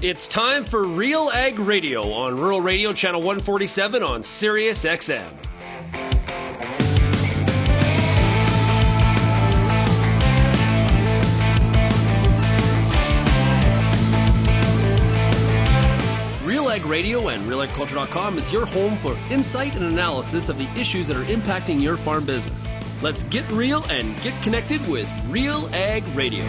It's time for RealAg Radio on Rural Radio Channel 147 on Sirius XM. RealAg Radio and RealAgriculture.com is your home for insight and analysis of the issues that are impacting your farm business. Let's get real and get connected with RealAg Radio.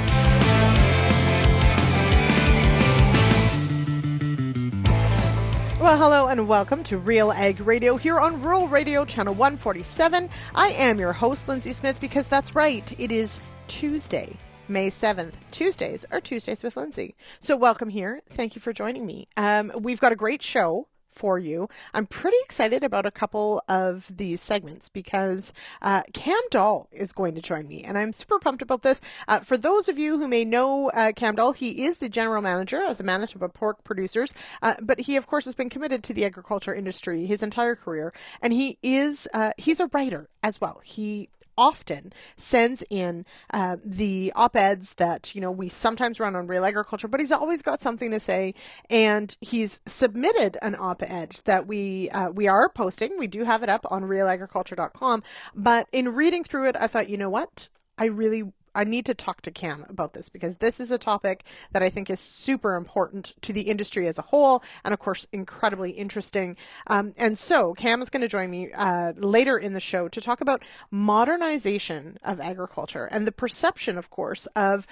Well, hello and welcome to RealAg Radio here on Rural Radio Channel 147. I am your host, Lyndsey Smith, because that's right, it is Tuesday, May 7th. Tuesdays are Tuesdays with Lyndsey. So welcome here. Thank you for joining me. We've got a great show for you. I'm pretty excited about a couple of these segments because Cam Dahl is going to join me, and I'm super pumped about this. For those of you who may know Cam Dahl, he is the general manager of the Manitoba Pork producers, but he, of course, has been committed to the agriculture industry his entire career, and he's a writer as well. He often sends in the op-eds that, we sometimes run on Real Agriculture, but he's always got something to say, and he's submitted an op-ed that we are posting. We do have it up on RealAgriculture.com, but in reading through it, I thought, you know what? I need to talk to Cam about this because this is a topic that I think is super important to the industry as a whole and, of course, incredibly interesting. And so Cam is going to join me later in the show to talk about modernization of agriculture and the perception, of course, of,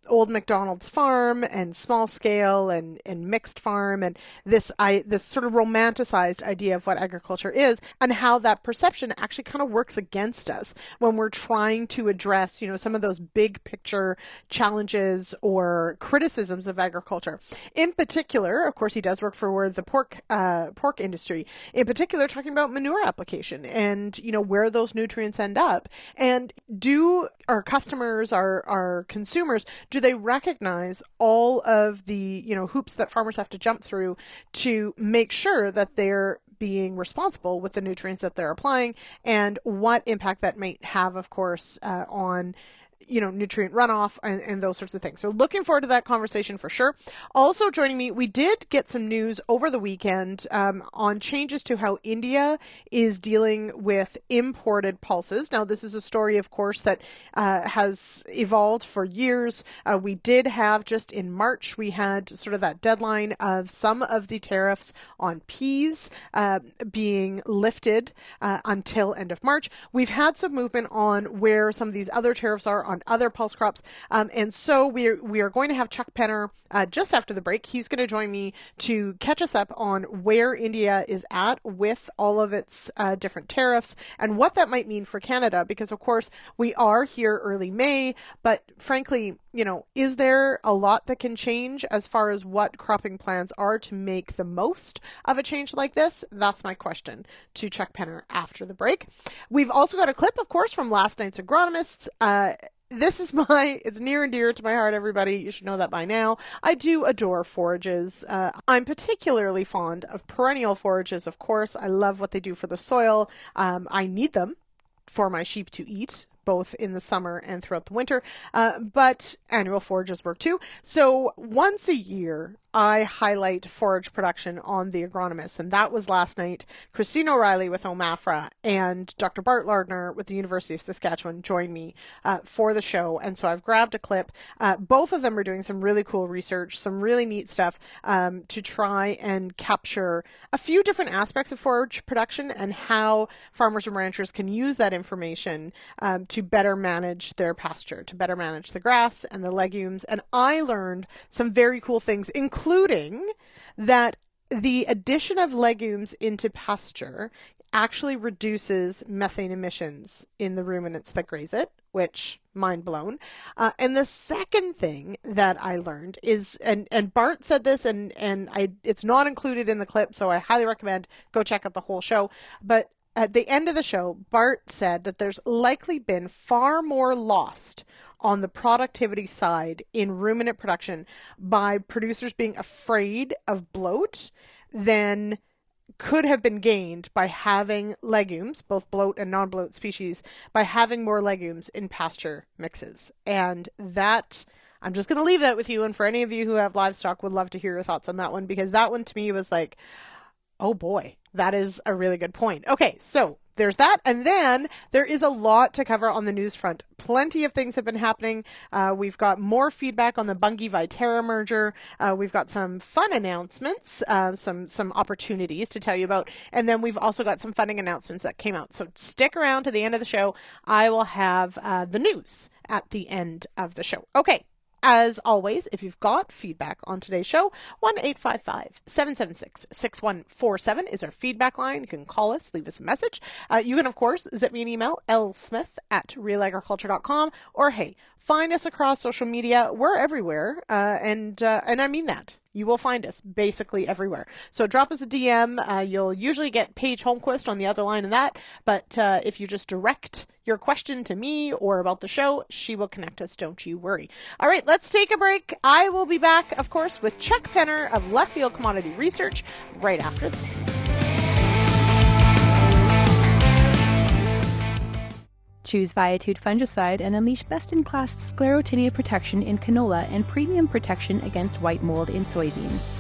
old McDonald's farm and small scale and mixed farm and this sort of romanticized idea of what agriculture is and how that perception actually kind of works against us when we're trying to address, some of those big picture challenges or criticisms of agriculture. In particular, of course, he does work for the pork industry. In particular, talking about manure application and where those nutrients end up. And do our customers, our consumers, do they recognize all of the hoops that farmers have to jump through to make sure that they're being responsible with the nutrients that they're applying, and what impact that might have, of course, on nutrient runoff and those sorts of things. So looking forward to that conversation for sure. Also joining me, we did get some news over the weekend on changes to how India is dealing with imported pulses. Now, this is a story, of course, that has evolved for years. We did have just in March, we had sort of that deadline of some of the tariffs on peas being lifted until end of March. We've had some movement on where some of these other tariffs are on other pulse crops. And so we are going to have Chuck Penner just after the break. He's going to join me to catch us up on where India is at with all of its different tariffs and what that might mean for Canada, because of course we are here early May, but frankly, is there a lot that can change as far as what cropping plans are to make the most of a change like this? That's my question to Chuck Penner after the break. We've also got a clip, of course, from last night's Agronomists. This is it's near and dear to my heart, everybody. You should know that by now. I do adore forages. I'm particularly fond of perennial forages, of course. I love what they do for the soil. I need them for my sheep to eat, both in the summer and throughout the winter, but annual forages work too. So once a year, I highlight forage production on the Agronomists, and that was last night. Christine O'Reilly with OMAFRA and Dr. Bart Lardner with the University of Saskatchewan joined me for the show, and so I've grabbed a clip. Both of them are doing some really cool research, some really neat stuff to try and capture a few different aspects of forage production and how farmers and ranchers can use that information to better manage their pasture, to better manage the grass and the legumes. And I learned some very cool things, including that the addition of legumes into pasture actually reduces methane emissions in the ruminants that graze it, which, mind blown. And the second thing that I learned is, and Bart said this, and it's not included in the clip, so I highly recommend go check out the whole show. But at the end of the show, Bart said that there's likely been far more lost on the productivity side in ruminant production by producers being afraid of bloat than could have been gained by having legumes, both bloat and non-bloat species, by having more legumes in pasture mixes. And that I'm just going to leave that with you. And for any of you who have livestock, would love to hear your thoughts on that one, because that one to me was like, oh boy, that is a really good point. Okay, so there's that. And then there is a lot to cover on the news front. Plenty of things have been happening. We've got more feedback on the Bunge-Viterra merger. We've got some fun announcements, some opportunities to tell you about. And then we've also got some funding announcements that came out. So stick around to the end of the show. I will have the news at the end of the show. Okay. As always, if you've got feedback on today's show, 1-855-776-6147 is our feedback line. You can call us, leave us a message. You can, of course, zip me an email, lsmith@realagriculture.com, or hey, find us across social media. We're everywhere, and I mean that. You will find us basically everywhere. So drop us a DM. You'll usually get Paige Holmquist on the other line of that. But if you just direct your question to me or about the show, she will connect us. Don't you worry. All right, let's take a break. I will be back, of course, with Chuck Penner of Leftfield Commodity Research right after this. Choose Viatude fungicide and unleash best-in-class sclerotinia protection in canola and premium protection against white mold in soybeans.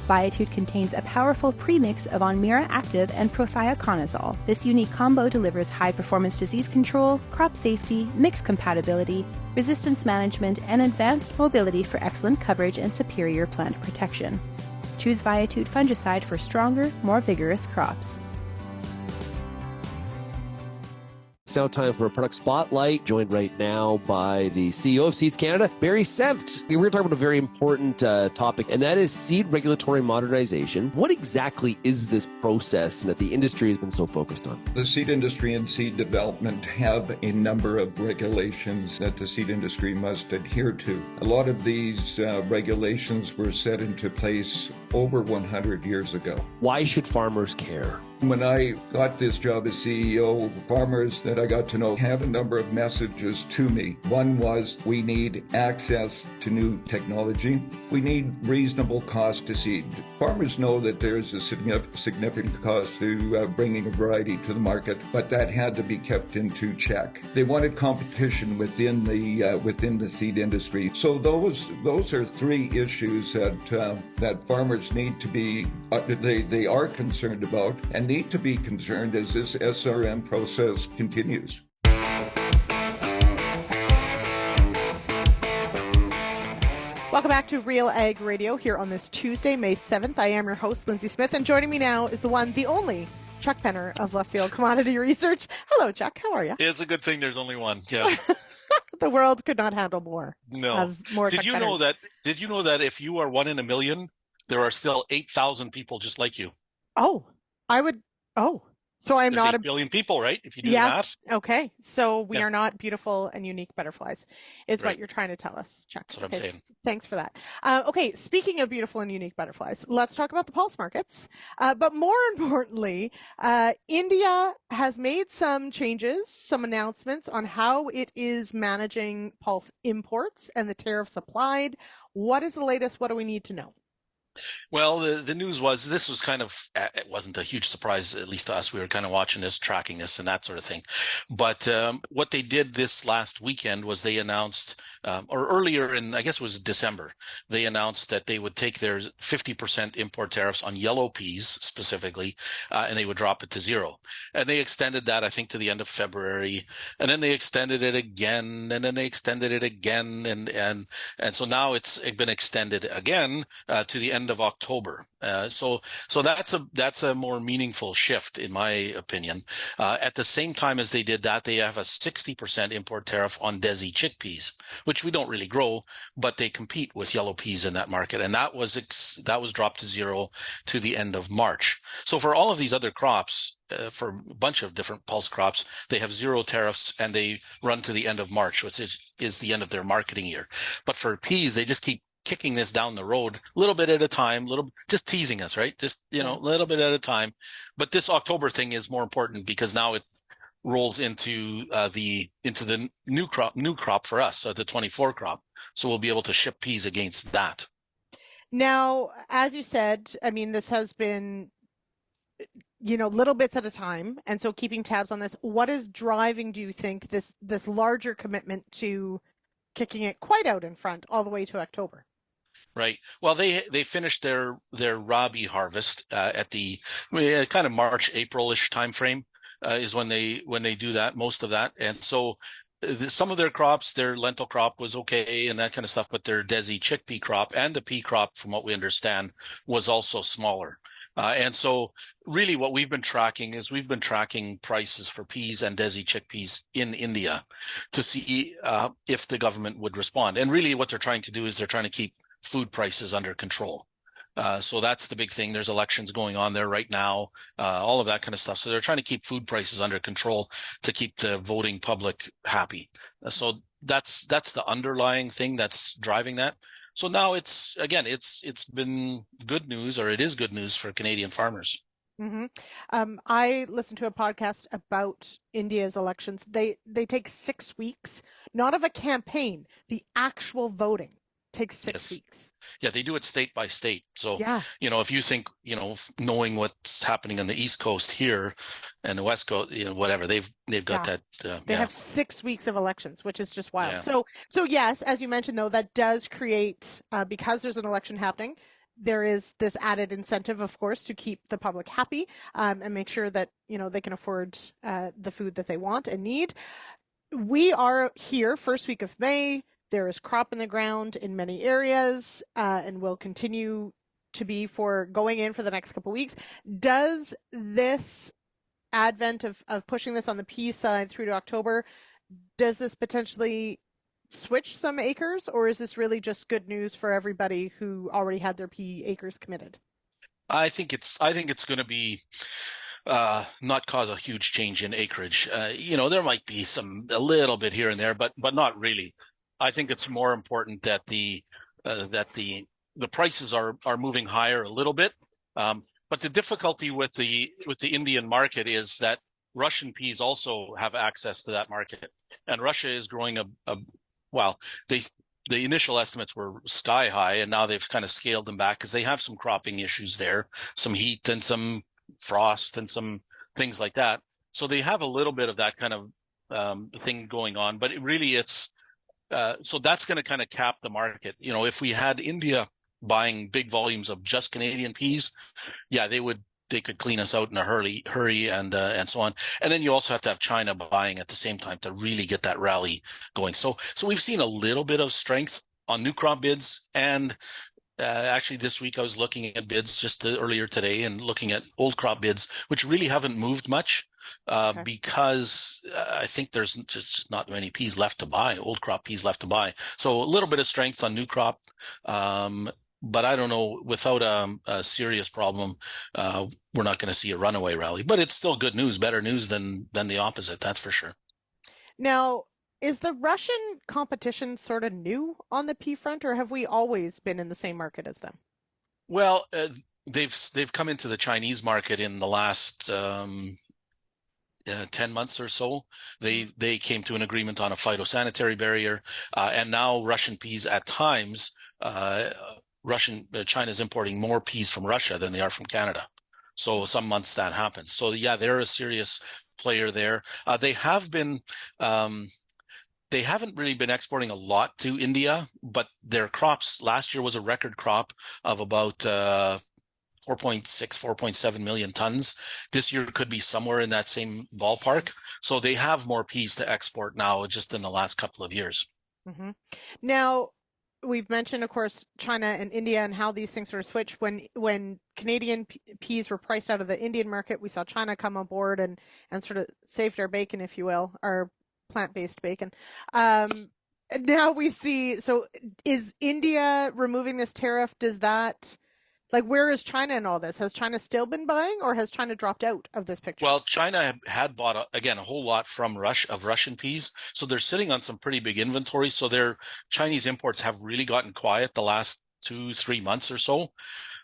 Viatude contains a powerful premix of Onmira Active and Prothioconazole. This unique combo delivers high-performance disease control, crop safety, mix compatibility, resistance management, and advanced mobility for excellent coverage and superior plant protection. Choose Viatude fungicide for stronger, more vigorous crops. It's now time for a product spotlight, joined right now by the CEO of Seeds Canada, Barry Senft. We're going to talk about a very important topic, and that is seed regulatory modernization. What exactly is this process that the industry has been so focused on? The seed industry and seed development have a number of regulations that the seed industry must adhere to. A lot of these regulations were set into place over 100 years ago. Why should farmers care? When I got this job as CEO, farmers that I got to know had a number of messages to me. One was, we need access to new technology. We need reasonable cost to seed. Farmers know that there's a significant cost to bringing a variety to the market, but that had to be kept into check. They wanted competition within the seed industry. So those are three issues that farmers need to be they are concerned about and need to be concerned as this SRM process continues. Welcome back to RealAg Radio here on this Tuesday, May 7th. I am your host, Lyndsey Smith, and joining me now is the one, the only, Chuck Penner of Leftfield Commodity Research. Hello, Chuck. How are you? It's a good thing there's only one. Yeah. The world could not handle more. No. Did you know that if you are 1 in a million, there are still 8,000 people just like you? Oh, so I'm There's not 8 billion people, right? If you do the math. Okay. So we are not beautiful and unique butterflies is what you're trying to tell us, Chuck. That's what I'm saying. Thanks for that. Okay. Speaking of beautiful and unique butterflies, let's talk about the pulse markets. But more importantly, India has made some changes, some announcements on how it is managing pulse imports and the tariffs applied. What is the latest? What do we need to know? Well, the news was, this was kind of, it wasn't a huge surprise, at least to us. We were kind of watching this, tracking this and that sort of thing. But what they did this last weekend was they announced, or earlier in, I guess it was December, they announced that they would take their 50% import tariffs on yellow peas specifically, and they would drop it to 0. And they extended that, I think, to the end of February. And then they extended it again, and then they extended it again. And so now it's been extended again to the end of October. So that's a more meaningful shift, in my opinion. At the same time as they did that, they have a 60% import tariff on Desi chickpeas, which we don't really grow, but they compete with yellow peas in that market. And that was dropped to 0 to the end of March. So for all of these other crops, for a bunch of different pulse crops, they have 0 tariffs and they run to the end of March, which is the end of their marketing year. But for peas, they just keep kicking this down the road a little bit at a time, just teasing us, right? Just, a little bit at a time. But this October thing is more important because now it rolls into the new crop for us, so the 24 crop. So we'll be able to ship peas against that. Now, as you said, I mean, this has been, little bits at a time. And so keeping tabs on this, what is driving, do you think, this larger commitment to kicking it quite out in front all the way to October. Right. Well, they finished their Rabi harvest at the kind of March, April-ish timeframe is when they do that, most of that. And so some of their crops, their lentil crop was okay and that kind of stuff, but their Desi chickpea crop and the pea crop, from what we understand, was also smaller. And so really what we've been tracking is prices for peas and Desi chickpeas in India to see if the government would respond. And really what they're trying to do is they're trying to keep food prices under control. So that's the big thing. There's elections going on there right now, all of that kind of stuff. So they're trying to keep food prices under control to keep the voting public happy. So that's the underlying thing that's driving that. So now it's been good news, or it is good news for Canadian farmers. Mm-hmm. I listened to a podcast about India's elections. They take 6 weeks, not of a campaign, the actual voting takes 6 weeks. Yeah, they do it state by state. So, yeah. If you think, knowing what's happening on the East Coast here and the West Coast, whatever, they've got that. They have 6 weeks of elections, which is just wild. Yeah. So yes, as you mentioned, though, that does create, because there's an election happening, there is this added incentive, of course, to keep the public happy and make sure that, they can afford the food that they want and need. We are here first week of May. There is crop in the ground in many areas and will continue to be for going in for the next couple of weeks. Does this advent of pushing this on the pea side through to October, does this potentially switch some acres, or is this really just good news for everybody who already had their pea acres committed? I think it's going to be not cause a huge change in acreage. There might be a little bit here and there, but not really. I think it's more important that the prices are moving higher a little bit. But the difficulty with the Indian market is that Russian peas also have access to that market, and Russia is growing the initial estimates were sky high, and now they've kind of scaled them back because they have some cropping issues there, some heat and some frost and some things like that. So they have a little bit of that kind of thing going on, but it's so that's going to kind of cap the market. If we had India buying big volumes of just Canadian peas, yeah, they could clean us out in a hurry and so on. And then you also have to have China buying at the same time to really get that rally going. So we've seen a little bit of strength on new crop bids. And actually this week I was looking at bids just earlier today and looking at old crop bids, which really haven't moved much. Because I think there's just not many peas left to buy, old crop peas left to buy. So a little bit of strength on new crop. But I don't know, without a serious problem, we're not going to see a runaway rally. But it's still good news, better news than the opposite, that's for sure. Now, is the Russian competition sort of new on the pea front, or have we always been in the same market as them? Well, they've come into the Chinese market in the last 10 months or so. They came to an agreement on a phytosanitary barrier, and now Russian peas at times, China's importing more peas from Russia than they are from Canada. So some months that happens. So yeah, they're a serious player there. They haven't really been exporting a lot to India, but their crops last year was a record crop of about 4.7 million tons. This year could be somewhere in that same ballpark. So they have more peas to export now just in the last couple of years. Mm-hmm. Now, we've mentioned, of course, China and India and how these things sort of switch. When Canadian peas were priced out of the Indian market, we saw China come on board and sort of saved our bacon, if you will, our plant-based bacon. Now we see, so is India removing this tariff? Does that... where is China in all this? Has China still been buying, or has China dropped out of this picture? Well, China had bought, a whole lot from Russian peas. So they're sitting on some pretty big inventories. So their Chinese imports have really gotten quiet the last 2-3 months or so.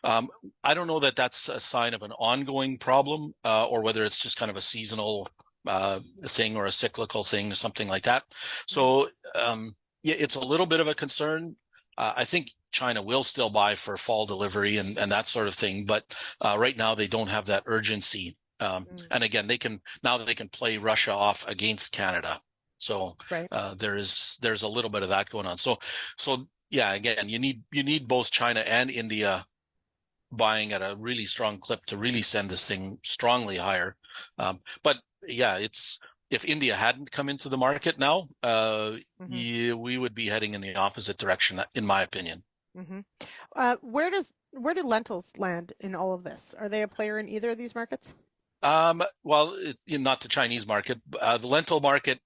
I don't know that that's a sign of an ongoing problem or whether it's just kind of a seasonal thing or a cyclical thing or something like that. So, it's a little bit of a concern. I think China will still buy for fall delivery and that sort of thing. But right now they don't have that urgency. And again, they can play Russia off against Canada. So Right. there's a little bit of that going on. So yeah, again, you need both China and India buying at a really strong clip to really send this thing strongly higher. But yeah, if India hadn't come into the market now, we would be heading in the opposite direction, in my opinion. Where do lentils land in all of this? Are they a player in either of these markets? Well, not the Chinese market, the lentil market.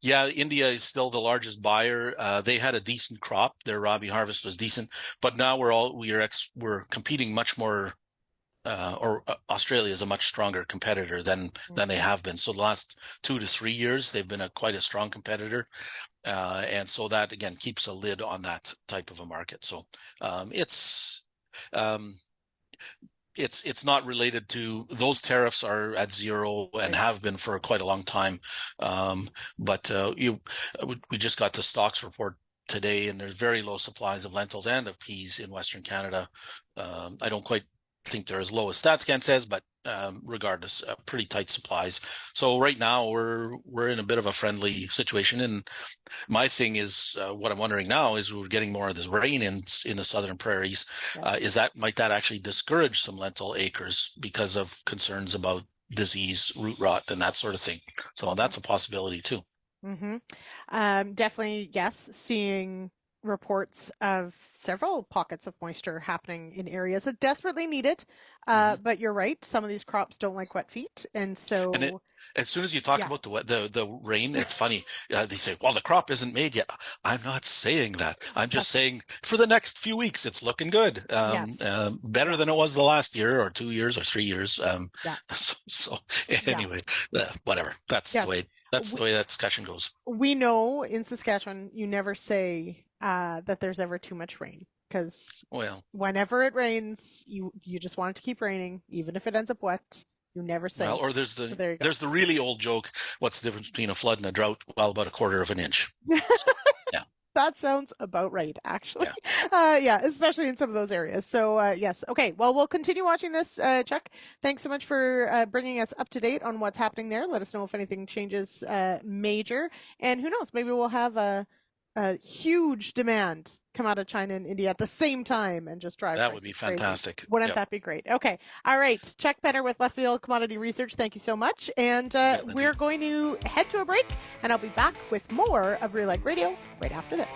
India is still the largest buyer. They had a decent crop. Their Rabi harvest was decent, but now we're competing much more. Australia is a much stronger competitor than they have been. So the last 2 to 3 years, they've been quite a strong competitor, and so that again keeps a lid on that type of a market. So it's not related to those tariffs are at zero and have been for quite a long time. But we just got the stocks report today, and there's very low supplies of lentils and of peas in Western Canada. I don't quite think they're as low as StatsCan says, but regardless, pretty tight supplies. So right now we're in a bit of a friendly situation. And my thing is, what I'm wondering now is we're getting more of this rain in the southern prairies. Might that actually discourage some lentil acres because of concerns about disease, root rot, and that sort of thing? So that's a possibility too. Definitely, yes. Seeing reports of several pockets of moisture happening in areas that desperately need it. But you're right. Some of these crops don't like wet feet. And so as soon as you talk about the rain, it's funny. They say, well, the crop isn't made yet. I'm not saying that. I'm just saying for the next few weeks, it's looking good. Better than it was the last year or 2 years or 3 years. Anyway, whatever. That's the way that discussion goes. We know in Saskatchewan, you never say that there's ever too much rain, because whenever it rains, you just want it to keep raining, even if it ends up wet. You never say. Or there's the really old joke. What's the difference between a flood and a drought? Well, about 1/4 of an inch. Yeah. That sounds about right, actually. Especially in some of those areas. So, yes. Okay. Well, we'll continue watching this, Chuck. Thanks so much for bringing us up to date on what's happening there. Let us know if anything changes major. And who knows, maybe we'll have a huge demand come out of China and India at the same time and just drive. That would be fantastic. Crazy. Wouldn't that be great? Okay. All right. Chuck Penner with Leftfield Commodity Research. Thank you so much. And we're going to head to a break, and I'll be back with more of RealAg Radio right after this.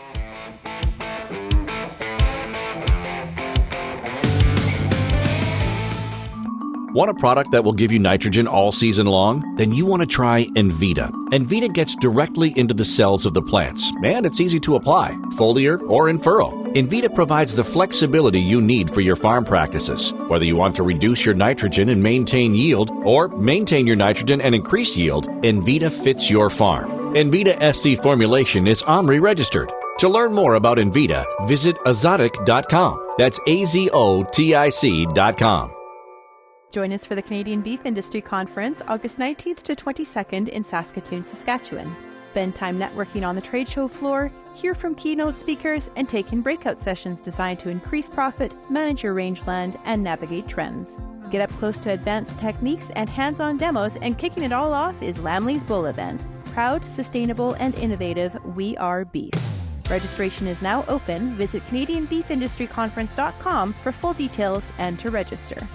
Want a product that will give you nitrogen all season long? Then you want to try Envita. Envita gets directly into the cells of the plants, and it's easy to apply, foliar or in furrow. Envita provides the flexibility you need for your farm practices. Whether you want to reduce your nitrogen and maintain yield, or maintain your nitrogen and increase yield, Envita fits your farm. Envita SC formulation is OMRI registered. To learn more about Envita, visit azotic.com. That's AZOTIC.com. Join us for the Canadian Beef Industry Conference, August 19th to 22nd in Saskatoon, Saskatchewan. Spend time networking on the trade show floor, hear from keynote speakers, and take in breakout sessions designed to increase profit, manage your rangeland, and navigate trends. Get up close to advanced techniques and hands-on demos, and kicking it all off is Lamley's Bull event. Proud, sustainable, and innovative, we are beef. Registration is now open. Visit CanadianBeefIndustryConference.com for full details and to register.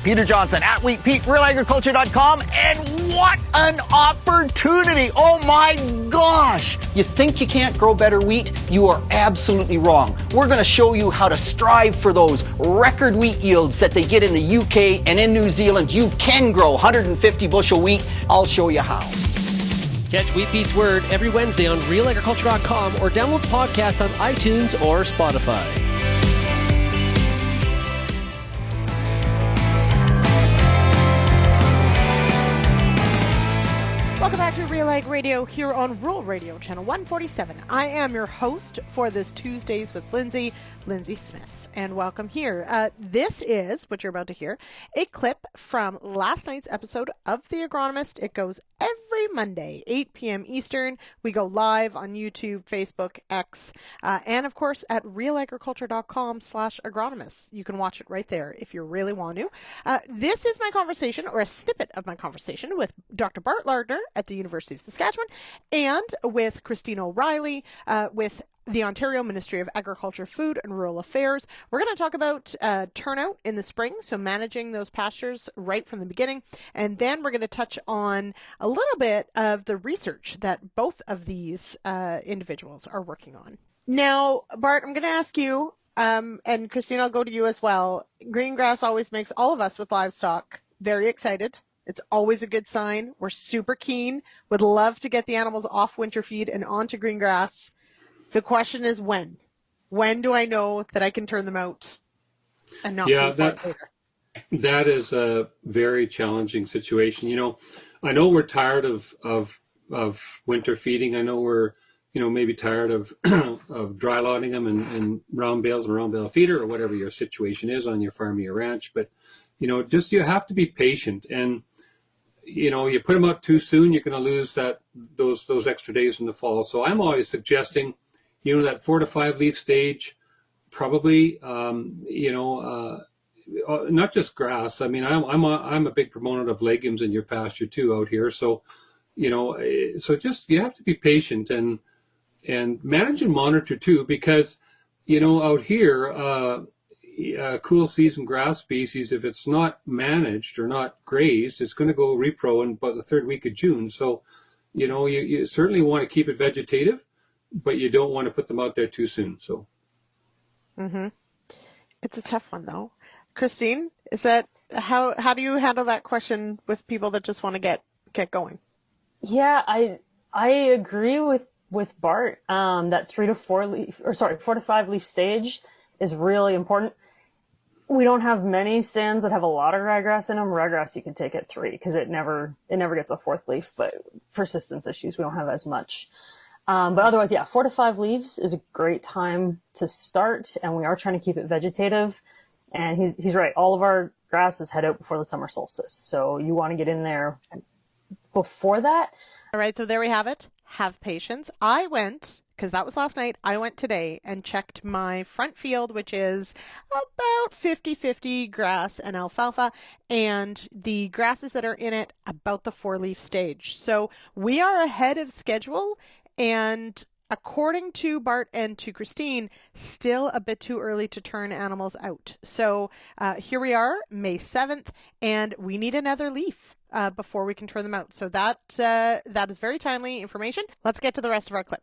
Peter Johnson at Wheat Pete, RealAgriculture.com, and what an opportunity! Oh my gosh! You think you can't grow better wheat? You are absolutely wrong. We're going to show you how to strive for those record wheat yields that they get in the UK and in New Zealand. You can grow 150 bushel wheat. I'll show you how. Catch Wheat Pete's Word every Wednesday on RealAgriculture.com or download the podcast on iTunes or Spotify. Welcome back to RealAg Radio here on Rural Radio, Channel 147. I am your host for this Tuesdays with Lyndsey Smith, and welcome here. This is, what you're about to hear, a clip from last night's episode of The Agronomist. It goes every every Monday, 8 p.m. Eastern. We go live on YouTube, Facebook, X, and of course at realagriculture.com/agronomists. You can watch it right there if you really want to. This is my conversation, or a snippet of my conversation, with Dr. Bart Lardner at the University of Saskatchewan and with Christine O'Reilly with the Ontario Ministry of Agriculture, Food and Rural Affairs. We're going to talk about turnout in the spring, so managing those pastures right from the beginning. And then we're going to touch on a little bit of the research that both of these individuals are working on. Now, Bart, I'm going to ask you, and Christine, I'll go to you as well. Green grass always makes all of us with livestock very excited. It's always a good sign. We're super keen, would love to get the animals off winter feed and onto green grass. The question is when? When do I know that I can turn them out and not pay for it later? That is a very challenging situation. You know, I know we're tired of winter feeding. I know we're, maybe tired of of dry loading them in round bales and round bale feeder, or whatever your situation is on your farm or your ranch. But, you have to be patient. And, you put them out too soon, you're going to lose those extra days in the fall. So I'm always suggesting, that 4 to 5 leaf stage, probably, not just grass. I mean, I'm a big proponent of legumes in your pasture too out here. So, so just, you have to be patient and manage and monitor too, because, out here, cool season grass species, if it's not managed or not grazed, it's going to go repro in about the third week of June. So, you certainly want to keep it vegetative, but you don't want to put them out there too soon. So, It's a tough one though. Christine, is that how do you handle that question with people that just want to get going? Yeah, I agree with Bart. That 4 to 5 leaf stage is really important. We don't have many stands that have a lot of ryegrass in them. Ryegrass you can take at 3 because it never gets a 4th leaf, but persistence issues we don't have as much. But otherwise, 4 to 5 leaves is a great time to start, and we are trying to keep it vegetative. And he's right. All of our grasses head out before the summer solstice, so you want to get in there before that. All right, so there we have it. Have patience. I went, because that was last night, I went today and checked my front field, which is about 50-50 grass and alfalfa, and the grasses that are in it about the 4-leaf stage. So we are ahead of schedule, and according to Bart and to Christine, still a bit too early to turn animals out. So here we are, May 7th, and we need another leaf before we can turn them out. So that is very timely information. Let's get to the rest of our clip.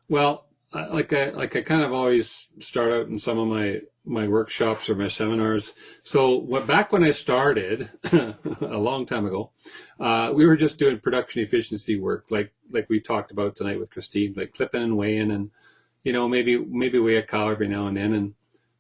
Well, like I kind of always start out in some of my workshops or my seminars. So back when I started a long time ago, we were just doing production efficiency work, like we talked about tonight with Christine, like clipping and weighing, and maybe weigh a cow every now and then, and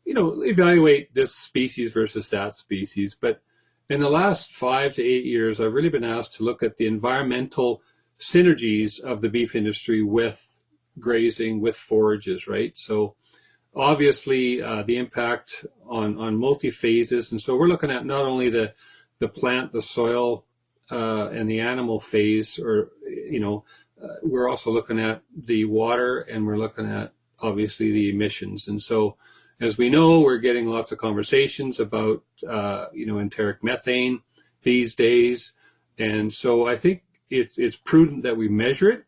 evaluate this species versus that species. But in the last 5 to 8 years, I've really been asked to look at the environmental synergies of the beef industry with grazing, with forages, right? So obviously the impact on multi-phases. And so we're looking at not only the plant, the soil, and the animal phase, or, we're also looking at the water, and we're looking at obviously the emissions. And so, as we know, we're getting lots of conversations about, enteric methane these days. And so I think it's prudent that we measure it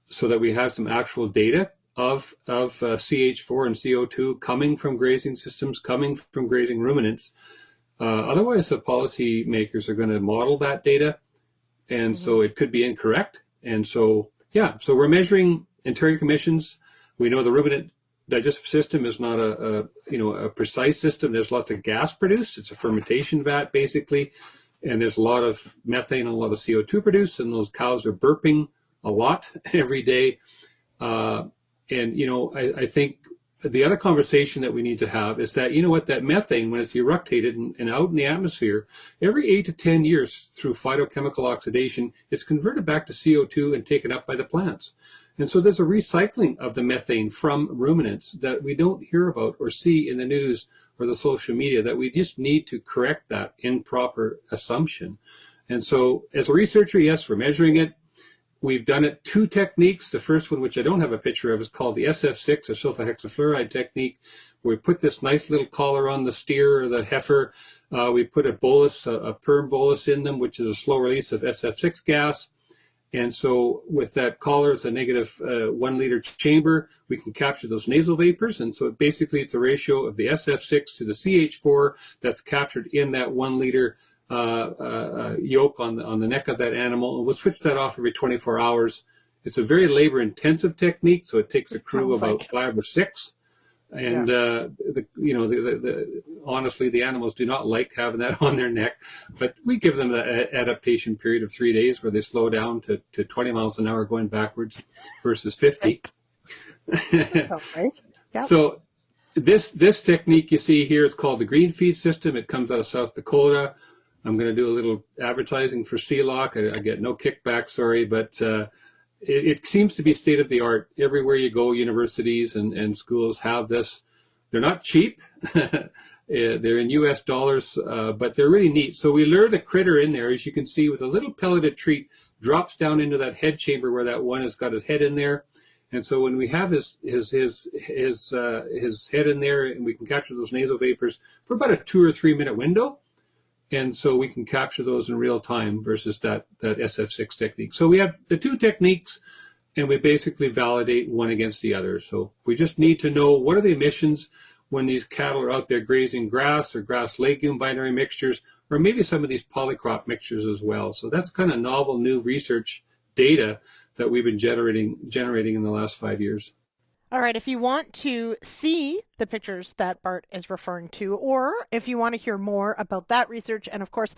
so that we have some actual data of CH4 and CO2 coming from grazing systems, coming from grazing ruminants. Otherwise, the policy makers are going to model that data, and so it could be incorrect. And so, so we're measuring enteric emissions. We know the ruminant digestive system is not a precise system. There's lots of gas produced. It's a fermentation vat, basically, and there's a lot of methane and a lot of CO2 produced, and those cows are burping a lot every day. I think the other conversation that we need to have is that, that methane, when it's eructated and out in the atmosphere, every 8 to 10 years through phytochemical oxidation, it's converted back to CO2 and taken up by the plants. And so there's a recycling of the methane from ruminants that we don't hear about or see in the news or the social media, that we just need to correct that improper assumption. And so as a researcher, yes, we're measuring it. We've done it 2 techniques. The first one, which I don't have a picture of, is called the SF6 or sulfohexafluoride technique, where we put this nice little collar on the steer or the heifer. We put a bolus, a perm bolus in them, which is a slow release of SF6 gas. And so with that collar, it's a negative 1 liter chamber. We can capture those nasal vapors. And so basically it's a ratio of the SF6 to the CH4 that's captured in that 1 liter yolk on the neck of that animal. And we'll switch that off every 24 hours. It's a very labor intensive technique. So it takes a crew of about 5 or 6. And, honestly, the animals do not like having that on their neck, but we give them the adaptation period of 3 days where they slow down to 20 miles an hour going backwards versus 50. Right. Yep. So this technique you see here is called the green feed system. It comes out of South Dakota. I'm going to do a little advertising for CLOC. I get no kickback, sorry, but, it seems to be state of the art. Everywhere you go, universities and schools have this. They're not cheap. They're in US dollars, but they're really neat. So we lure the critter in there, as you can see, with a little pelleted treat, drops down into that head chamber where that one has got his head in there. And so when we have his head in there, and we can capture those nasal vapors for about a 2 or 3 minute window. And so we can capture those in real time versus that SF6 technique. So we have the 2 techniques, and we basically validate one against the other. So we just need to know what are the emissions when these cattle are out there grazing grass or grass legume binary mixtures, or maybe some of these polycrop mixtures as well. So that's kind of novel new research data that we've been generating in the last 5 years. All right, if you want to see the pictures that Bart is referring to, or if you want to hear more about that research, and of course,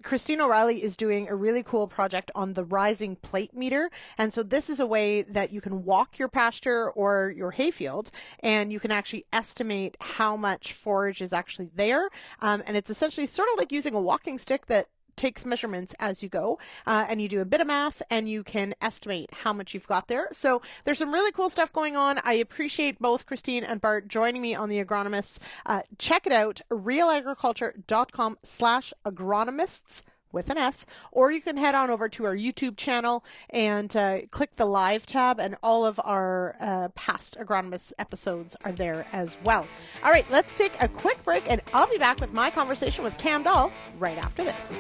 Christine O'Reilly is doing a really cool project on the rising plate meter. And so this is a way that you can walk your pasture or your hayfield, and you can actually estimate how much forage is actually there. And it's essentially sort of like using a walking stick that takes measurements as you go, and you do a bit of math and you can estimate how much you've got there. So there's some really cool stuff going on. I appreciate both Christine and Bart joining me on the Agronomists. Check it out, realagriculture.com/agronomists with an S, or you can head on over to our YouTube channel and click the live tab, and all of our past Agronomists episodes are there as well. All right, let's take a quick break, and I'll be back with my conversation with Cam Dahl right after this.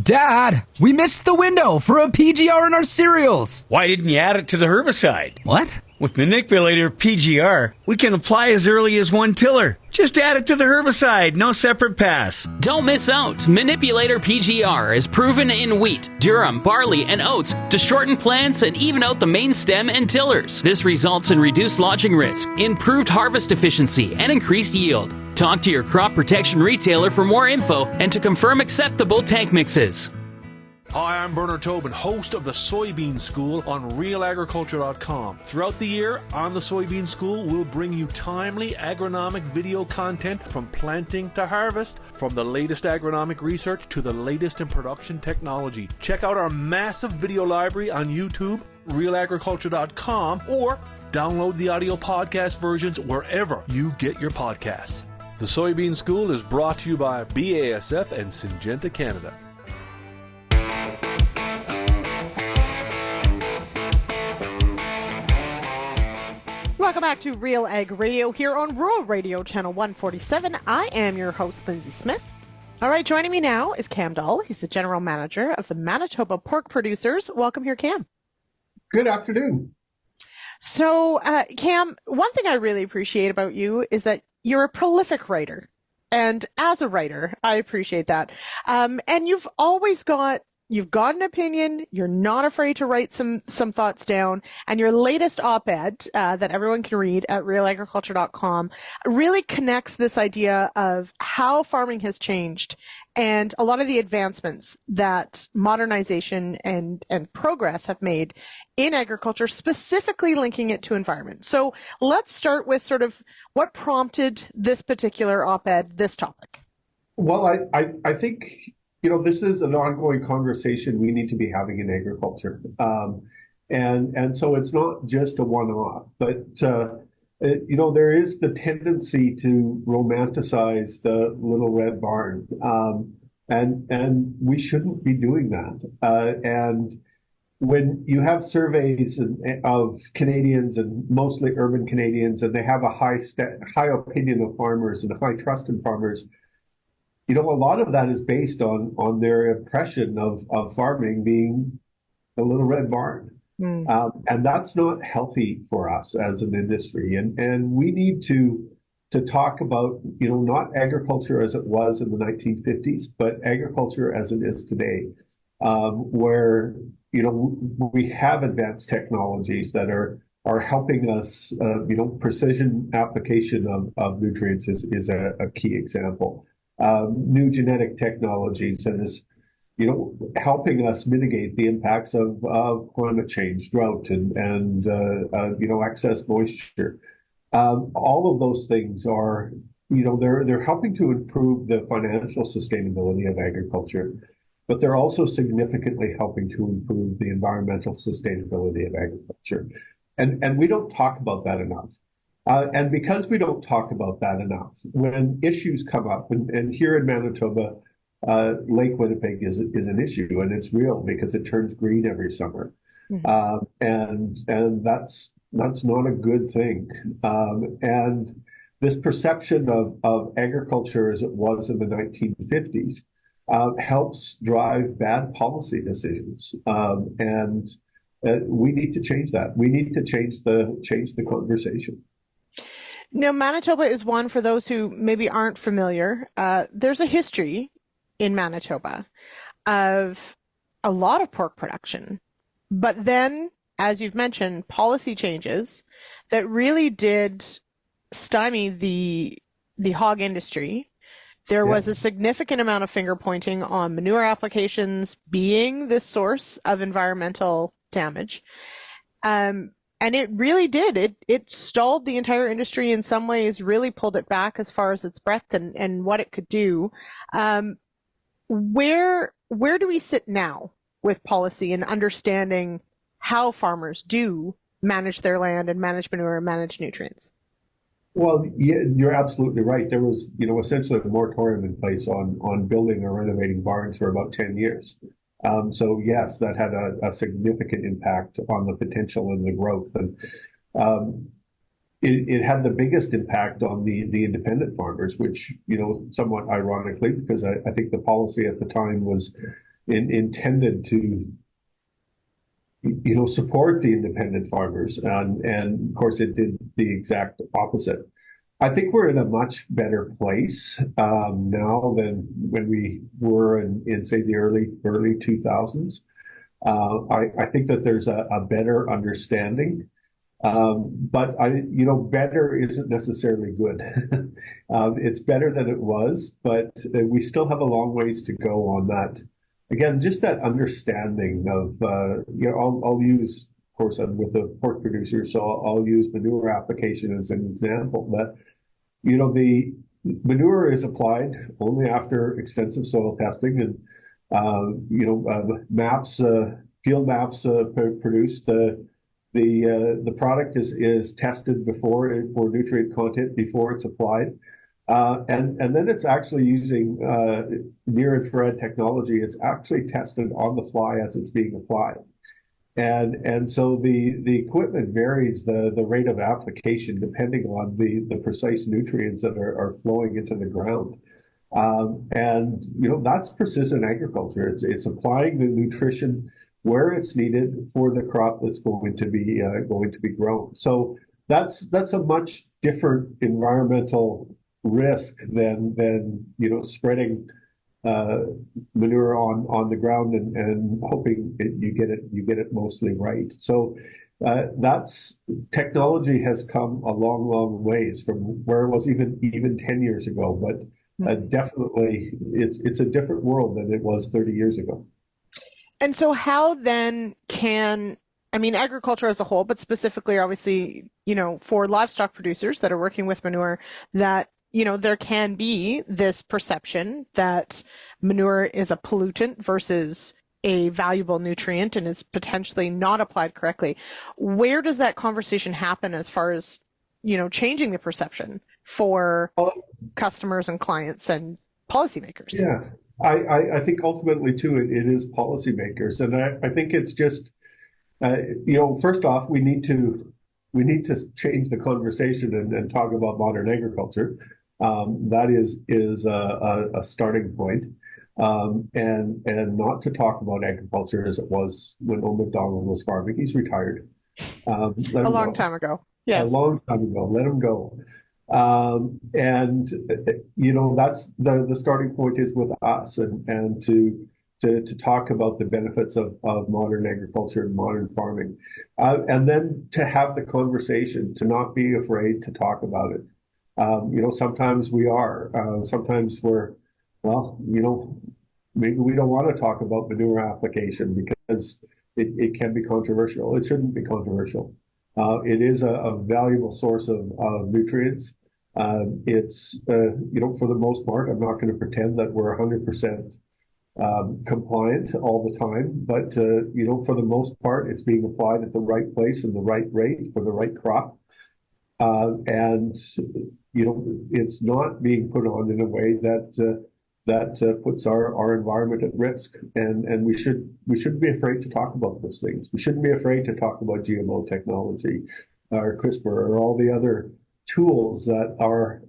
Dad, we missed the window for a PGR in our cereals. Why didn't you add it to the herbicide? What? With Manipulator PGR, we can apply as early as 1 tiller. Just add it to the herbicide, no separate pass. Don't miss out. Manipulator PGR is proven in wheat, durum, barley, and oats to shorten plants and even out the main stem and tillers. This results in reduced lodging risk, improved harvest efficiency, and increased yield. Talk to your crop protection retailer for more info and to confirm acceptable tank mixes. Hi, I'm Bernard Tobin, host of the Soybean School on RealAgriculture.com. Throughout the year, on the Soybean School, we'll bring you timely agronomic video content from planting to harvest, from the latest agronomic research to the latest in production technology. Check out our massive video library on YouTube, RealAgriculture.com, or download the audio podcast versions wherever you get your podcasts. The Soybean School is brought to you by BASF and Syngenta Canada. Welcome back to Real Ag Radio here on Rural Radio Channel 147. I am your host, Lyndsey Smith. All right, joining me now is Cam Dahl. He's the General Manager of the Manitoba Pork Producers. Welcome here, Cam. Good afternoon. So, Cam, one thing I really appreciate about you is that you're a prolific writer. And as a writer, I appreciate that. And you've got an opinion. You're not afraid to write some thoughts down. And your latest op-ed that everyone can read at realagriculture.com really connects this idea of how farming has changed and a lot of the advancements that modernization and progress have made in agriculture, specifically linking it to environment. So let's start with sort of what prompted this particular op-ed, this topic. Well, I think, this is an ongoing conversation we need to be having in agriculture. And so it's not just a one-off, but There is the tendency to romanticize the little red barn, and we shouldn't be doing that. And when you have surveys of Canadians, and mostly urban Canadians, and they have a high opinion of farmers and a high trust in farmers, a lot of that is based on their impression of farming being a little red barn. And that's not healthy for us as an industry. And we need to talk about, not agriculture as it was in the 1950s, but agriculture as it is today, where, we have advanced technologies that are helping us, precision application of nutrients is a key example. New genetic technologies that is, helping us mitigate the impacts of climate change, drought, and excess moisture. All of those things are, they're helping to improve the financial sustainability of agriculture, but they're also significantly helping to improve the environmental sustainability of agriculture. And we don't talk about that enough. And because we don't talk about that enough, when issues come up, and here in Manitoba, Lake Winnipeg is an issue, and it's real because it turns green every summer, and that's not a good thing. And this perception of agriculture as it was in the 1950s helps drive bad policy decisions, and we need to change that. We need to change the conversation. Now, Manitoba is one, for those who maybe aren't familiar. There's a history in Manitoba of a lot of pork production, but then, as you've mentioned, policy changes that really did stymie the hog industry. There was a significant amount of finger pointing on manure applications being the source of environmental damage. And it really did. It stalled the entire industry in some ways, really pulled it back as far as its breadth and what it could do. Where do we sit now with policy and understanding how farmers do manage their land and manage manure and manage nutrients? Well, yeah, you're absolutely right. There was, essentially a moratorium in place on building or renovating barns for about 10 years. So yes, that had a significant impact on the potential and the growth. And it had the biggest impact on the independent farmers, which, somewhat ironically, because I think the policy at the time was intended to, support the independent farmers. And of course, it did the exact opposite. I think we're in a much better place now than when we were in say, the early 2000s. I think that there's a better understanding. But better isn't necessarily good. It's better than it was, but we still have a long ways to go on that. Again, just that understanding of, I'll use, of course, I'm with the pork producers, so I'll use manure application as an example. That, the manure is applied only after extensive soil testing, and field maps produced. The product is tested before for nutrient content before it's applied, and then it's actually using near infrared technology. It's actually tested on the fly as it's being applied, and so the equipment varies the rate of application depending on the precise nutrients that are flowing into the ground, and that's precision agriculture. It's applying the nutrition where it's needed for the crop that's going to be grown. So that's a much different environmental risk than spreading manure on the ground and hoping you get it mostly right. So that's technology has come a long ways from where it was even 10 years ago. But definitely it's a different world than it was 30 years ago. And so how then agriculture as a whole, but specifically, obviously, for livestock producers that are working with manure, that, there can be this perception that manure is a pollutant versus a valuable nutrient and is potentially not applied correctly. Where does that conversation happen as far as changing the perception for customers and clients and policymakers. Yeah, I think ultimately too, it is policymakers, and I think it's just, first off, we need to change the conversation and talk about modern agriculture. That is a starting point, and not to talk about agriculture as it was when Old MacDonald was farming. He's retired. A long time ago. Yes. A long time ago. Let him go. And that's the starting point is with us, and to talk about the benefits of modern agriculture and modern farming, and then to have the conversation, to not be afraid to talk about it. Sometimes we are, sometimes we're, maybe we don't want to talk about manure application because it can be controversial. It shouldn't be controversial. It is a valuable source of nutrients. It's, for the most part, I'm not going to pretend that we're 100% compliant all the time, but, for the most part, it's being applied at the right place and the right rate for the right crop. And it's not being put on in a way that puts our environment at risk. And we shouldn't be afraid to talk about those things. We shouldn't be afraid to talk about GMO technology or CRISPR or all the other tools that are,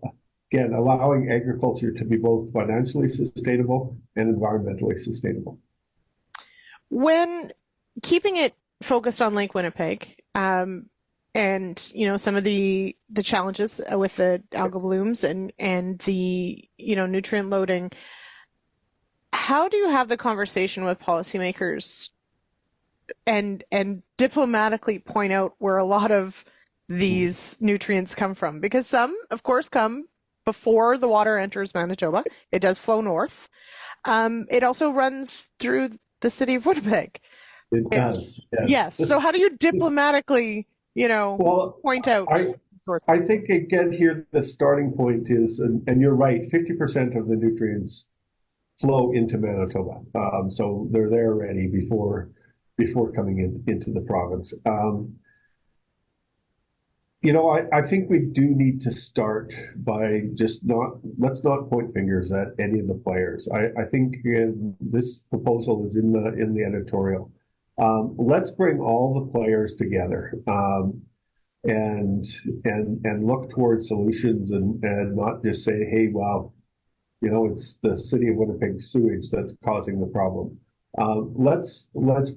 again, allowing agriculture to be both financially sustainable and environmentally sustainable. When keeping it focused on Lake Winnipeg, and some of the challenges with the algal blooms and the nutrient loading, how do you have the conversation with policymakers and diplomatically point out where a lot of these nutrients come from? Because some, of course, come before the water enters Manitoba. It does flow north. It also runs through the city of Winnipeg. It does. Yes. So how do you diplomatically point out? I think, again, here the starting point is, and you're right, 50% of the nutrients flow into Manitoba. So they're there already before coming into the province. I think we do need to start by let's not point fingers at any of the players. I think this proposal is in the editorial. Let's bring all the players together and look towards solutions and not just say, hey, well, it's the city of Winnipeg sewage that's causing the problem. Let's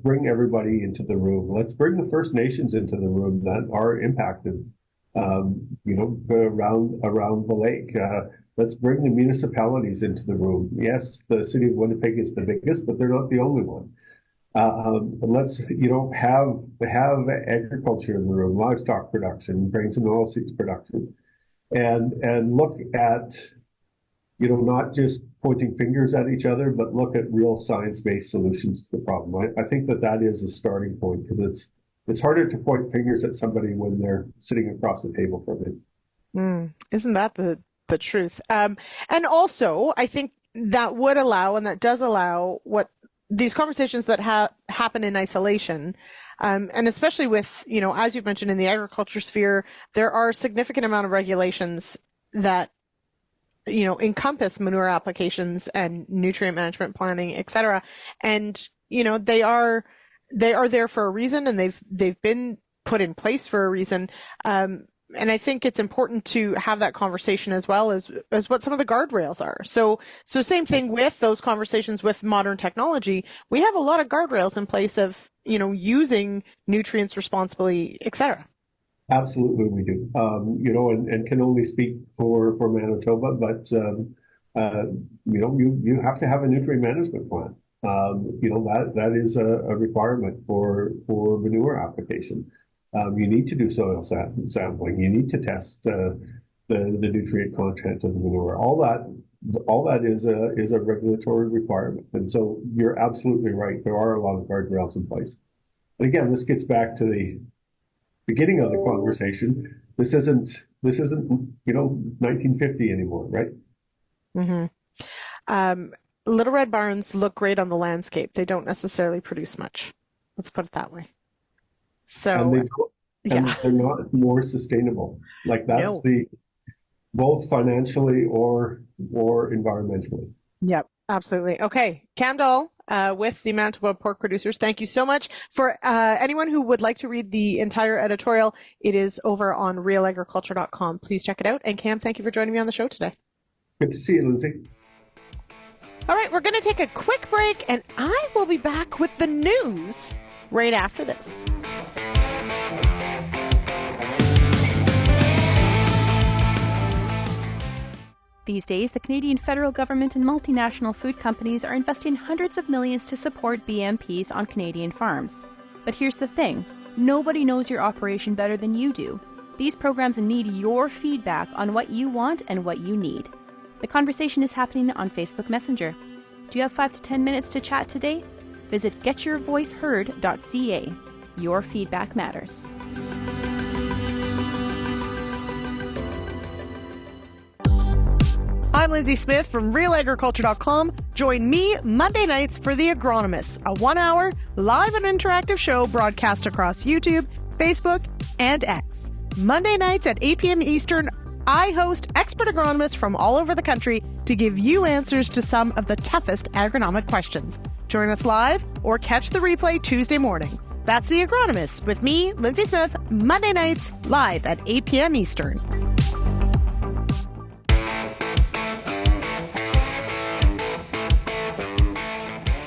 bring everybody into the room. Let's bring the First Nations into the room that are impacted, around the lake. Let's bring the municipalities into the room. Yes, the city of Winnipeg is the biggest, but they're not the only one. Let's have agriculture in the room, livestock production, grains and oilseeds production, and look at not just pointing fingers at each other, but look at real science-based solutions to the problem. I think that is a starting point, because it's harder to point fingers at somebody when they're sitting across the table from it. Isn't that the truth? And also, I think that would allow, and that does allow, what these conversations that happen in isolation, and especially with, as you've mentioned in the agriculture sphere, there are a significant amount of regulations that encompass manure applications and nutrient management planning, et cetera. And, they are there for a reason, and they've been put in place for a reason. And I think it's important to have that conversation as well as what some of the guardrails are. So same thing with those conversations with modern technology. We have a lot of guardrails in place of, using nutrients responsibly, et cetera. Absolutely, we do. And can only speak for Manitoba, but you have to have a nutrient management plan. That is a requirement for manure application. You need to do soil sampling. You need to test the nutrient content of the manure. All that is a regulatory requirement. And so you're absolutely right. There are a lot of guardrails in place. And again, this gets back to the beginning of the conversation. This isn't 1950 anymore, right? Mm-hmm. Little red barns look great on the landscape. They don't necessarily produce much. Let's put it that way. So and they're not more sustainable. Like that's both financially or environmentally. Yep, absolutely. Okay, Cam Dahl with the Manitoba Pork Producers. Thank you so much. For anyone who would like to read the entire editorial, it is over on RealAgriculture.com. Please check it out. And Cam, thank you for joining me on the show today. Good to see you, Lyndsey. All right, we're going to take a quick break, and I will be back with the news right after this. These days, the Canadian federal government and multinational food companies are investing hundreds of millions to support BMPs on Canadian farms. But here's the thing, nobody knows your operation better than you do. These programs need your feedback on what you want and what you need. The conversation is happening on Facebook Messenger. Do you have 5 to 10 minutes to chat today? Visit getyourvoiceheard.ca. Your feedback matters. I'm Lyndsey Smith from RealAgriculture.com. Join me Monday nights for The Agronomists, a 1-hour live and interactive show broadcast across YouTube, Facebook, and X. Monday nights at 8 p.m. Eastern, I host expert agronomists from all over the country to give you answers to some of the toughest agronomic questions. Join us live or catch the replay Tuesday morning. That's The Agronomists with me, Lyndsey Smith, Monday nights live at 8 p.m. Eastern.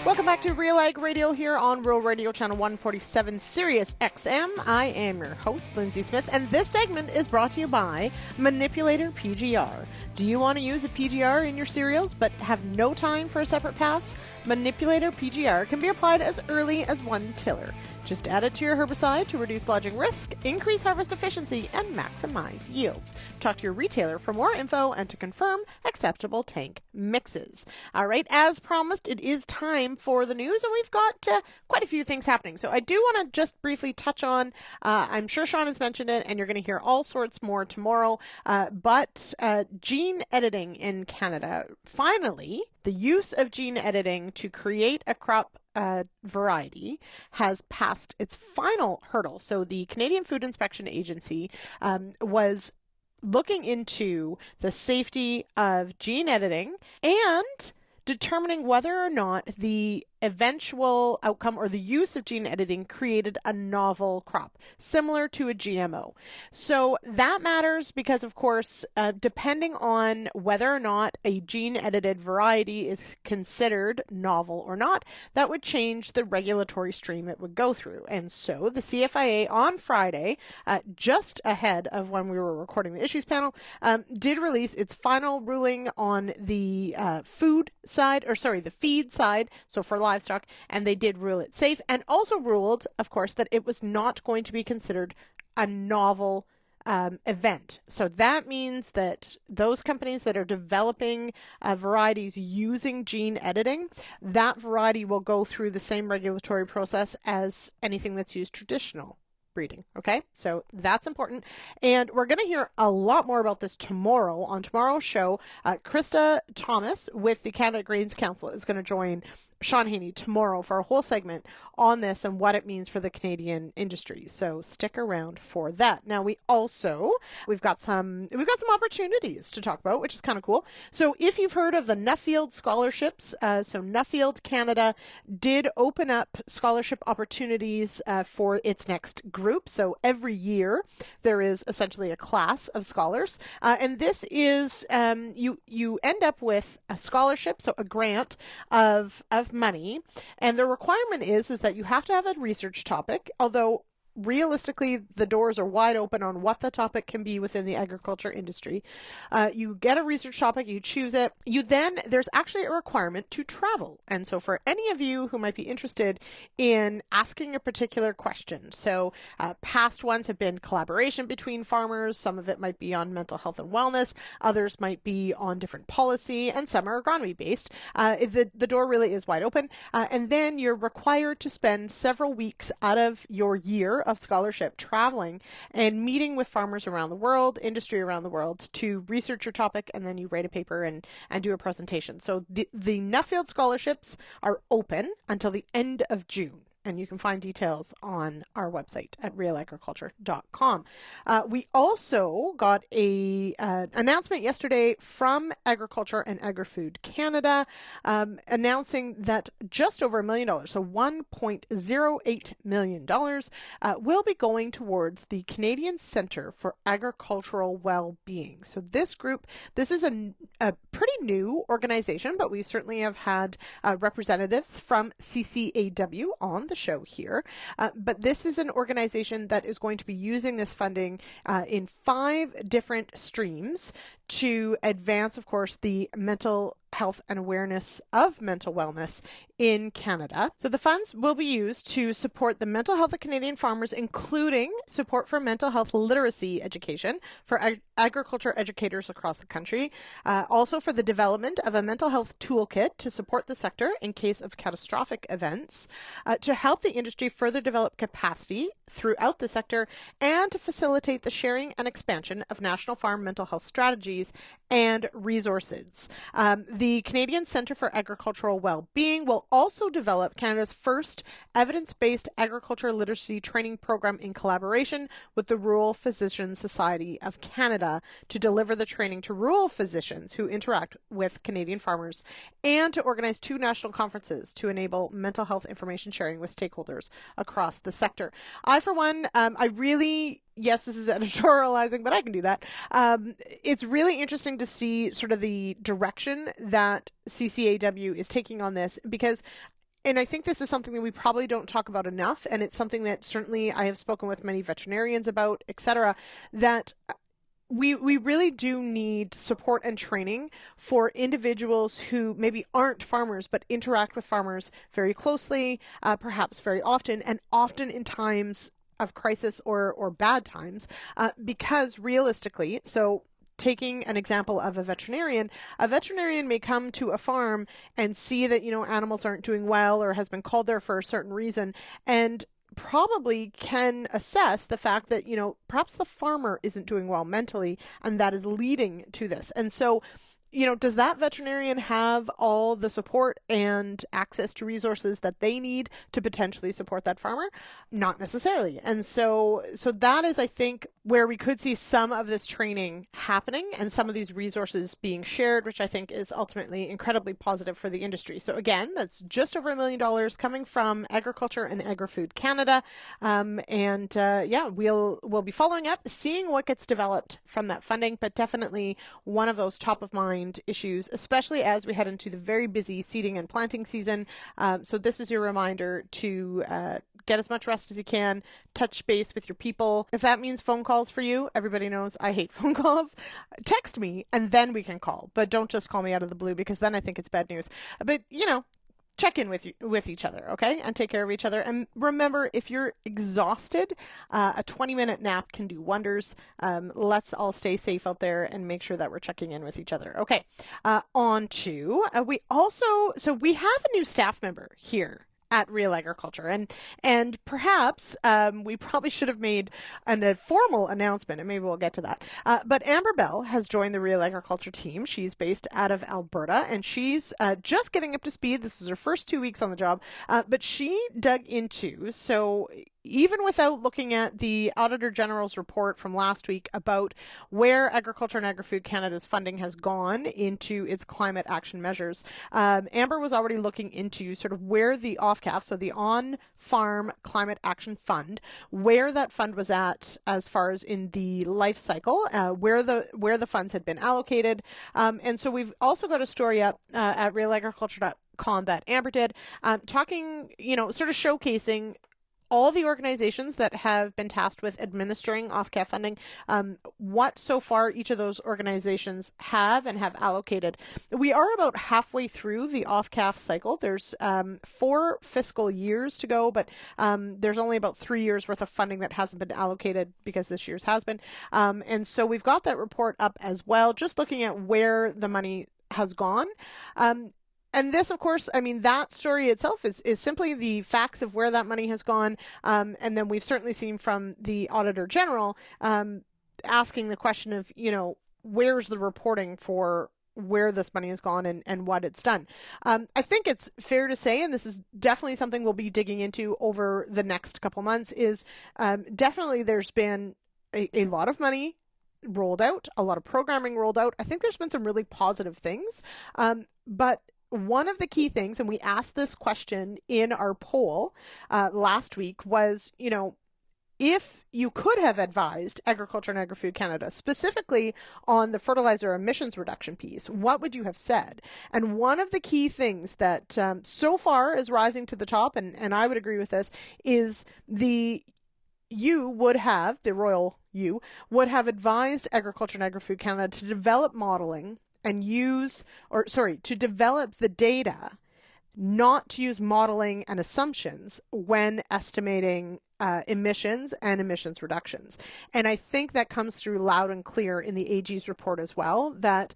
Welcome back to RealAg Radio here on Rural Radio Channel 147 Sirius XM. I am your host, Lyndsey Smith, and this segment is brought to you by Manipulator PGR. Do you want to use a PGR in your cereals but have no time for a separate pass? Manipulator PGR can be applied as early as 1 tiller. Just add it to your herbicide to reduce lodging risk, increase harvest efficiency, and maximize yields. Talk to your retailer for more info and to confirm acceptable tank mixes. All right, as promised, it is time for the news, and we've got quite a few things happening. So I do want to just briefly touch on, I'm sure Sean has mentioned it, and you're going to hear all sorts more tomorrow, but gene editing in Canada. Finally, the use of gene editing to create a crop variety has passed its final hurdle. So the Canadian Food Inspection Agency was looking into the safety of gene editing and determining whether or not the eventual outcome or the use of gene editing created a novel crop, similar to a GMO. So that matters because, of course, depending on whether or not a gene-edited variety is considered novel or not, that would change the regulatory stream it would go through. And so the CFIA on Friday, just ahead of when we were recording the issues panel, did release its final ruling on the feed side, so for livestock, and they did rule it safe, and also ruled, of course, that it was not going to be considered a novel event. So that means that those companies that are developing varieties using gene editing, that variety will go through the same regulatory process as anything that's used traditional breeding. Okay, so that's important, and we're going to hear a lot more about this tomorrow on tomorrow's show. Krista Thomas with the Canada Grains Council is going to join Sean Haney tomorrow for a whole segment on this and what it means for the Canadian industry. So stick around for that. Now we've got some opportunities to talk about, which is kind of cool. So if you've heard of the Leftfield scholarships, so Leftfield Canada did open up scholarship opportunities for its next group. So every year there is essentially a class of scholars, and this is you end up with a scholarship, so a grant of money, and the requirement is that you have to have a research topic, although realistically the doors are wide open on what the topic can be within the agriculture industry. You get a research topic, you choose it, there's actually a requirement to travel. And so for any of you who might be interested in asking a particular question, so past ones have been collaboration between farmers, some of it might be on mental health and wellness, others might be on different policy, and some are agronomy based. The door really is wide open, and then you're required to spend several weeks out of your year of scholarship traveling and meeting with farmers around the world, industry around the world, to research your topic, and then you write a paper and do a presentation. So the Leftfield scholarships are open until the end of June. And you can find details on our website at RealAgriculture.com. We also got a announcement yesterday from Agriculture and Agri-Food Canada announcing that just over $1 million, so $1.08 million, will be going towards the Canadian Centre for Agricultural Well-Being. So this group, this is a pretty new organization, but we certainly have had representatives from CCAW on the show here. But this is an organization that is going to be using this funding in 5 different streams to advance, of course, the mental health and awareness of mental wellness in Canada. So the funds will be used to support the mental health of Canadian farmers, including support for mental health literacy education for agriculture educators across the country, also for the development of a mental health toolkit to support the sector in case of catastrophic events, to help the industry further develop capacity throughout the sector, and to facilitate the sharing and expansion of national farm mental health strategies and resources. The Canadian Centre for Agricultural Well-Being will also develop Canada's first evidence-based agriculture literacy training program in collaboration with the Rural Physicians Society of Canada to deliver the training to rural physicians who interact with Canadian farmers, and to organize 2 national conferences to enable mental health information sharing with stakeholders across the sector. I, for one, yes, this is editorializing, but I can do that. It's really interesting to see sort of the direction that CCAW is taking on this, because, and I think this is something that we probably don't talk about enough, and it's something that certainly I have spoken with many veterinarians about, etc., that we really do need support and training for individuals who maybe aren't farmers but interact with farmers very closely, perhaps very often, and often in times of crisis or bad times, because realistically, so taking an example of a veterinarian may come to a farm and see that, animals aren't doing well or has been called there for a certain reason, and probably can assess the fact that, perhaps the farmer isn't doing well mentally, and that is leading to this. And so, does that veterinarian have all the support and access to resources that they need to potentially support that farmer? Not necessarily. And so that is, I think, where we could see some of this training happening and some of these resources being shared, which I think is ultimately incredibly positive for the industry. So again, that's just over $1 million coming from Agriculture and Agri-Food Canada. We'll be following up, seeing what gets developed from that funding, but definitely one of those top of mind issues, especially as we head into the very busy seeding and planting season. So this is your reminder to get as much rest as you can, touch base with your people. If that means phone calls for you, everybody knows I hate phone calls. Text me and then we can call, but don't just call me out of the blue, because then I think it's bad news. But, check in with each other, okay? And take care of each other. And remember, if you're exhausted, a 20-minute nap can do wonders. Let's all stay safe out there and make sure that we're checking in with each other. Okay, on to, we have a new staff member here at Real Agriculture, and perhaps we probably should have made a formal announcement, and maybe we'll get to that. But Amber Bell has joined the Real Agriculture team. She's based out of Alberta, and she's just getting up to speed. This is her first 2 weeks on the job, but she dug into, so even without looking at the Auditor General's report from last week about where Agriculture and Agri-Food Canada's funding has gone into its climate action measures, Amber was already looking into sort of where the OFCAF, so the On-Farm Climate Action Fund, where that fund was at as far as in the life cycle, where the funds had been allocated. And so we've also got a story up at RealAgriculture.com that Amber did, talking, sort of showcasing all the organizations that have been tasked with administering OFCAF funding, what so far each of those organizations have and have allocated. We are about halfway through the OFCAF cycle. There's 4 fiscal years to go, but there's only about 3 years worth of funding that hasn't been allocated because this year's has been. And so we've got that report up as well, just looking at where the money has gone. And this, of course, that story itself is simply the facts of where that money has gone. And then we've certainly seen from the Auditor General asking the question of, where's the reporting for where this money has gone and what it's done. I think it's fair to say, and this is definitely something we'll be digging into over the next couple months, is definitely there's been a lot of money rolled out, a lot of programming rolled out. I think there's been some really positive things. But one of the key things, and we asked this question in our poll last week, was, if you could have advised Agriculture and Agri-Food Canada specifically on the fertilizer emissions reduction piece, what would you have said? And one of the key things that so far is rising to the top, and I would agree with this, is the royal you would have advised Agriculture and Agri-Food Canada to develop modeling and to develop the data, not to use modeling and assumptions when estimating emissions and emissions reductions. And I think that comes through loud and clear in the AG's report as well, that,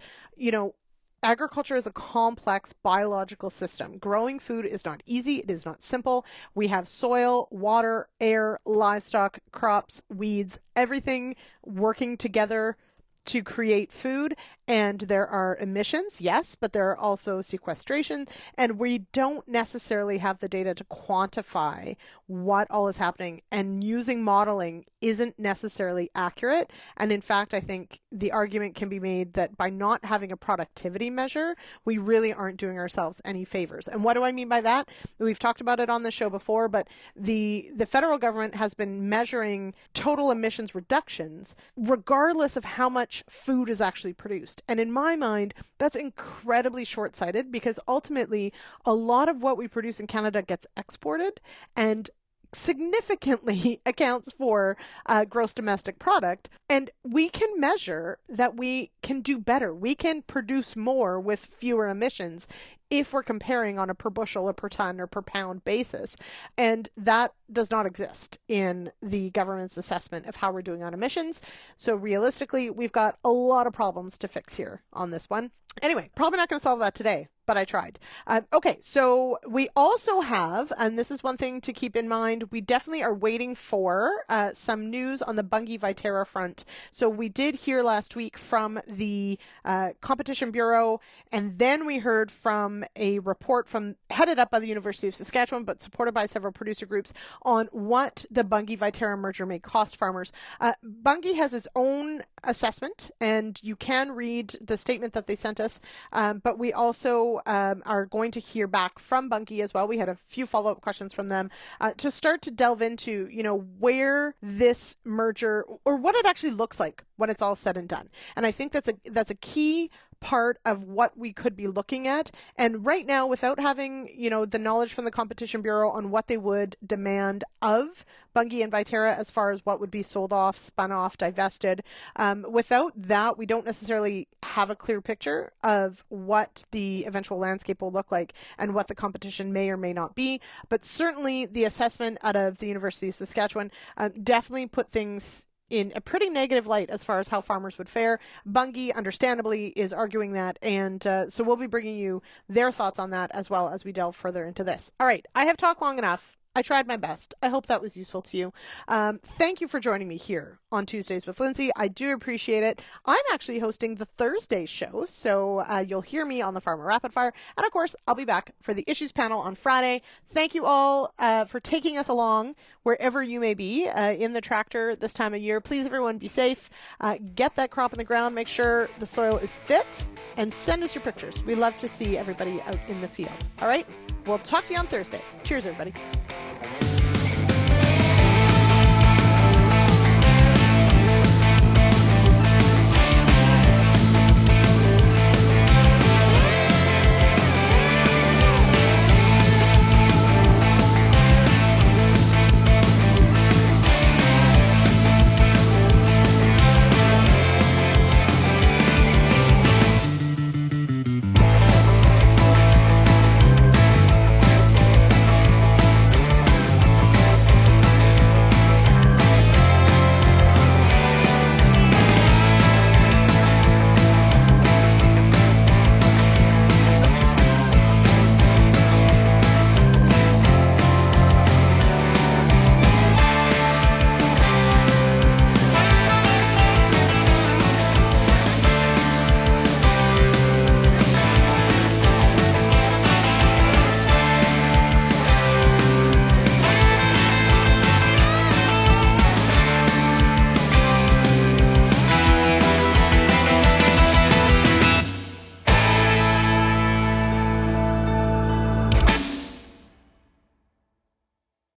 agriculture is a complex biological system. Growing food is not easy. It is not simple. We have soil, water, air, livestock, crops, weeds, everything working together to create food. And there are emissions, yes, but there are also sequestration, and we don't necessarily have the data to quantify what all is happening, and using modeling isn't necessarily accurate. And in fact, I think the argument can be made that by not having a productivity measure, we really aren't doing ourselves any favors. And what do I mean by that? We've talked about it on the show before, but the federal government has been measuring total emissions reductions regardless of how much food is actually produced. And in my mind, that's incredibly short-sighted, because ultimately a lot of what we produce in Canada gets exported and significantly accounts for gross domestic product. And we can measure that we can do better. We can produce more with fewer emissions if we're comparing on a per bushel or per ton or per pound basis. And that does not exist in the government's assessment of how we're doing on emissions. So realistically, we've got a lot of problems to fix here on this one. Anyway, probably not going to solve that today, but I tried. Okay, so we also have, and this is one thing to keep in mind, we definitely are waiting for some news on the Bunge Viterra front. So we did hear last week from the Competition Bureau, and then we heard from a report headed up by the University of Saskatchewan, but supported by several producer groups, on what the Bunge Viterra merger may cost farmers. Bunge has its own assessment, and you can read the statement that they sent us, but we also are going to hear back from Bunge as well. We had a few follow-up questions from them to start to delve into, where this merger, or what it actually looks like when it's all said and done. And I think that's a key part of what we could be looking at. And right now, without having, the knowledge from the Competition Bureau on what they would demand of Bunge and Viterra as far as what would be sold off, spun off, divested, without that, we don't necessarily have a clear picture of what the eventual landscape will look like and what the competition may or may not be. But certainly the assessment out of the University of Saskatchewan definitely put things in a pretty negative light as far as how farmers would fare. Bunge, understandably, is arguing that, and so we'll be bringing you their thoughts on that as well as we delve further into this. All right, I have talked long enough. I tried my best. I hope that was useful to you. Thank you for joining me here on Tuesdays with Lyndsey. I do appreciate it. I'm actually hosting the Thursday show, so you'll hear me on the Farmer Rapid Fire. And of course, I'll be back for the Issues panel on Friday. Thank you all for taking us along wherever you may be in the tractor this time of year. Please, everyone, be safe. Get that crop in the ground. Make sure the soil is fit, and send us your pictures. We love to see everybody out in the field. All right? We'll talk to you on Thursday. Cheers, everybody.